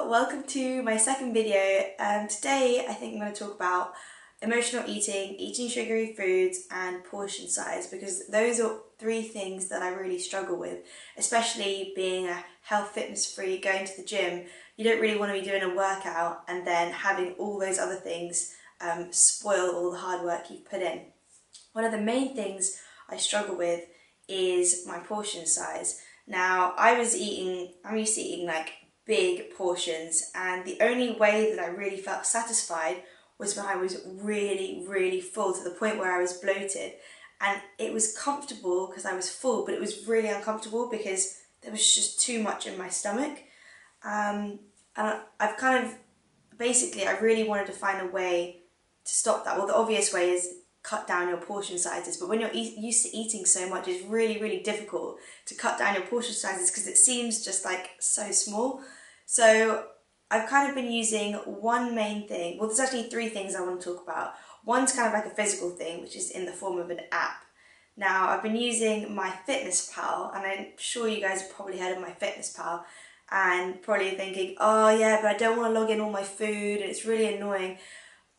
welcome to my second video. Today I think I'm going to talk about emotional eating, eating sugary foods and portion size, because those are three things that I really struggle with, especially being a health fitness freak, going to the gym. You don't really want to be doing a workout and then having all those other things spoil all the hard work you've put in. One of the main things I struggle with is my portion size. Now, I'm used to eating like big portions, and the only way that I really felt satisfied was when I was really, really full, to the point where I was bloated. And it was comfortable because I was full, but it was really uncomfortable because there was just too much in my stomach. And I've kind of, basically, I really wanted to find a way to stop that. Well, the obvious way is cut down your portion sizes, but when you're used to eating so much, it's really, really difficult to cut down your portion sizes because it seems just like so small. So I've kind of been using one main thing. Well, there's actually three things I want to talk about. One's kind of like a physical thing, which is in the form of an app. Now, I've been using my Fitness Pal, and I'm sure you guys have probably heard of my Fitness Pal, and probably thinking, oh yeah, but I don't want to log in all my food, and it's really annoying.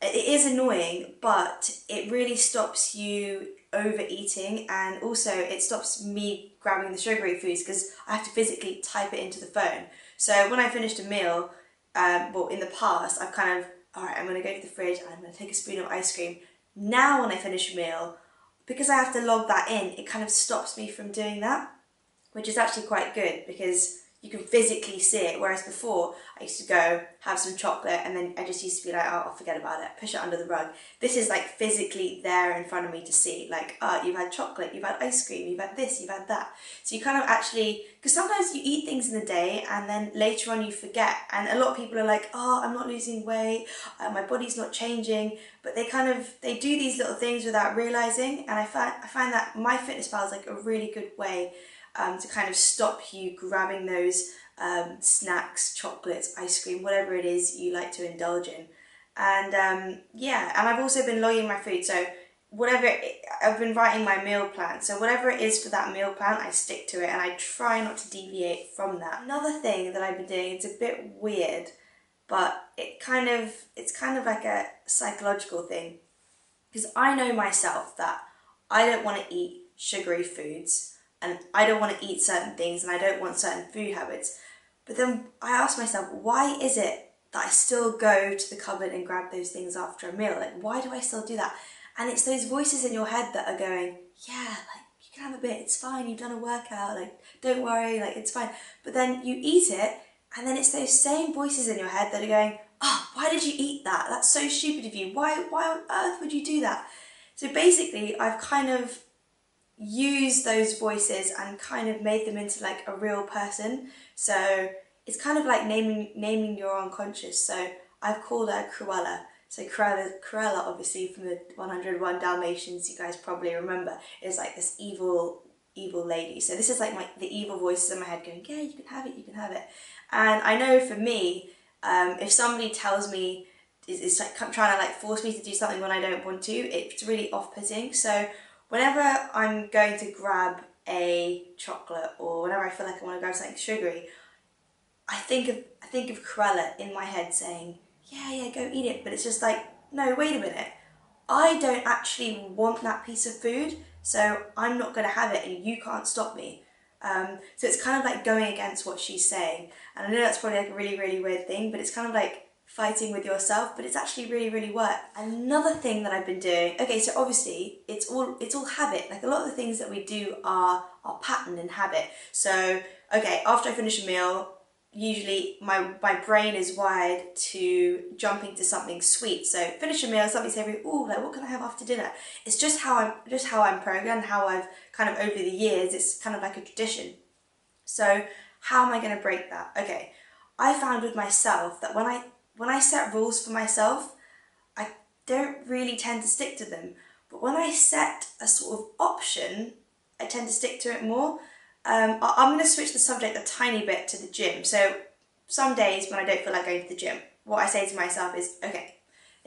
It is annoying, but it really stops you overeating, and also it stops me grabbing the sugary foods because I have to physically type it into the phone. So when I finished a meal, well, in the past, I've kind of, alright, I'm going to go to the fridge and I'm going to take a spoon of ice cream. Now when I finish a meal, because I have to log that in, it kind of stops me from doing that, which is actually quite good because you can physically see it, whereas before I used to go have some chocolate and then I just used to be like, oh, I'll forget about it, push it under the rug. This is like physically there in front of me to see, like, oh, you've had chocolate, you've had ice cream, you've had this, you've had that. So you kind of actually, because sometimes you eat things in the day and then later on you forget, and a lot of people are like, oh, I'm not losing weight, my body's not changing, but they do these little things without realising, and I find that my Fitness Pal is like a really good way to kind of stop you grabbing those snacks, chocolates, ice cream, whatever it is you like to indulge in. And yeah, and I've also been logging my food, so I've been writing my meal plan, so whatever it is for that meal plan, I stick to it and I try not to deviate from that. Another thing that I've been doing, it's a bit weird, but it's kind of like a psychological thing, because I know myself that I don't want to eat sugary foods, and I don't want to eat certain things, and I don't want certain food habits. But then I ask myself, why is it that I still go to the cupboard and grab those things after a meal? Like, why do I still do that? And it's those voices in your head that are going, yeah, like, you can have a bit, it's fine, you've done a workout, like, don't worry, like, it's fine. But then you eat it, and then it's those same voices in your head that are going, oh, why did you eat that? That's so stupid of you. Why on earth would you do that? So basically, I've kind of use those voices and kind of made them into like a real person. So it's kind of like naming your unconscious. So I've called her Cruella. So Cruella, obviously from the 101 Dalmatians, you guys probably remember, is like this evil lady. So this is like the evil voices in my head going, yeah, you can have it, you can have it. And I know for me, if somebody tells me, is like trying to like force me to do something when I don't want to, it's really off-putting. So whenever I'm going to grab a chocolate, or whenever I feel like I want to grab something sugary, I think of Cruella in my head saying, yeah, go eat it. But it's just like, no, wait a minute. I don't actually want that piece of food, so I'm not going to have it, and you can't stop me. So it's kind of like going against what she's saying. And I know that's probably like a really, really weird thing, but it's kind of like fighting with yourself, but it's actually really, really worked. Another thing that I've been doing, okay, so obviously it's all habit. Like a lot of the things that we do are pattern and habit. So, okay, after I finish a meal, usually my brain is wired to jump into something sweet. So finish a meal, something savory, ooh, like what can I have after dinner? It's just how I'm programmed, how I've kind of over the years, it's kind of like a tradition. So how am I going to break that? Okay, I found with myself that when I set rules for myself, I don't really tend to stick to them. But when I set a sort of option, I tend to stick to it more. I'm going to switch the subject a tiny bit to the gym. So some days when I don't feel like going to the gym, what I say to myself is, okay,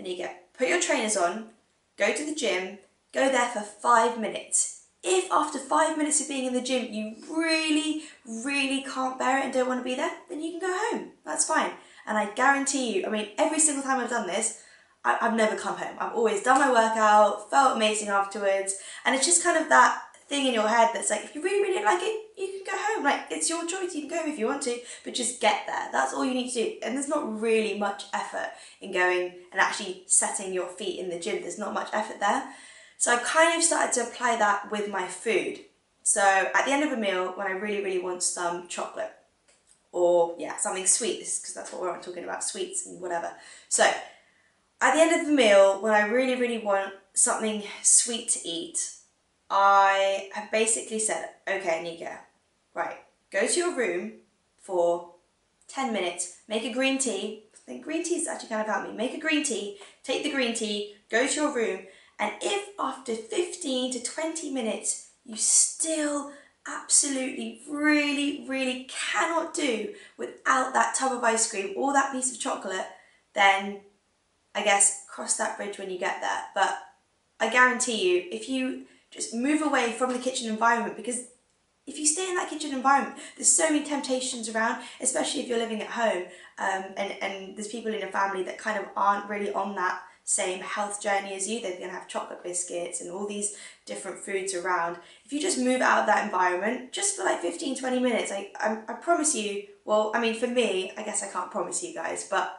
Anika, put your trainers on, go to the gym, go there for 5 minutes. If after 5 minutes of being in the gym you really, really can't bear it and don't want to be there, then you can go home. That's fine. And I guarantee you, I mean, every single time I've done this, I've never come home. I've always done my workout, felt amazing afterwards, and it's just kind of that thing in your head that's like, if you really, really like it, you can go home. Like, it's your choice, you can go home if you want to, but just get there. That's all you need to do. And there's not really much effort in going and actually setting your feet in the gym. There's not much effort there. So I kind of started to apply that with my food. So at the end of a meal, when I really, really want some chocolate, or yeah, something sweet, because that's what we're talking about, sweets and whatever. So at the end of the meal, when I really, really want something sweet to eat, I have basically said, okay, Anika, right, go to your room for 10 minutes, make a green tea. I think green tea is actually kind of helped me. Make a green tea, take the green tea, go to your room, and if after 15 to 20 minutes you still absolutely, really, really cannot do without that tub of ice cream or that piece of chocolate, then I guess cross that bridge when you get there. But I guarantee you, if you just move away from the kitchen environment, because if you stay in that kitchen environment, there's so many temptations around, especially if you're living at home, and there's people in your family that kind of aren't really on that same health journey as you. They're going to have chocolate biscuits and all these different foods around. If you just move out of that environment, just for like 15-20 minutes, I promise you, well, I mean, for me, I guess I can't promise you guys, but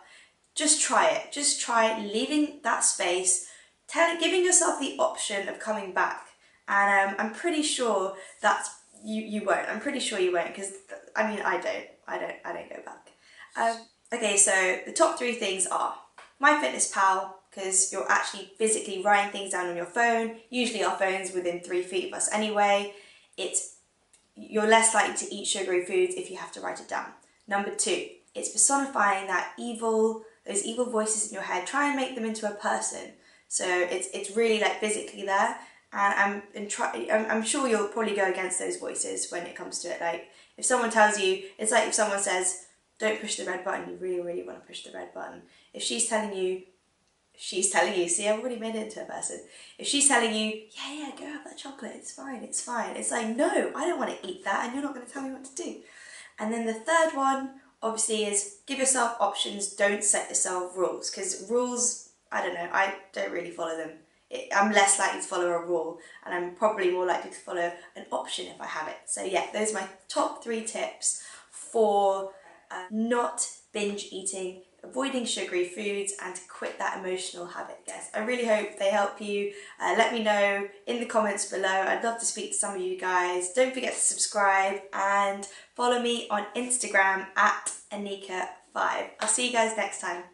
just try it. Just try leaving that space, giving yourself the option of coming back. And I'm pretty sure that you won't. I'm pretty sure you won't, because I mean, I don't go back. Okay, so the top 3 things are MyFitnessPal, because you're actually physically writing things down on your phone. Usually our phone's within 3 feet of us anyway. You're less likely to eat sugary foods if you have to write it down. Number 2, it's personifying those evil voices in your head. Try and make them into a person. So it's really like physically there. And I'm sure you'll probably go against those voices when it comes to it. Like, if someone tells you, it's like if someone says, don't push the red button, you really, really want to push the red button. If she's telling you, see, I've already made it into a person. If she's telling you, yeah, go have that chocolate, it's fine. It's like, no, I don't want to eat that, and you're not going to tell me what to do. And then the third one, obviously, is give yourself options, don't set yourself rules. Because rules, I don't know, I don't really follow them. I'm less likely to follow a rule, and I'm probably more likely to follow an option if I have it. So yeah, those are my top 3 tips for not binge eating, avoiding sugary foods, and to quit that emotional habit, guys. I really hope they help you. Let me know in the comments below. I'd love to speak to some of you guys. Don't forget to subscribe and follow me on Instagram at Anika5. I'll see you guys next time.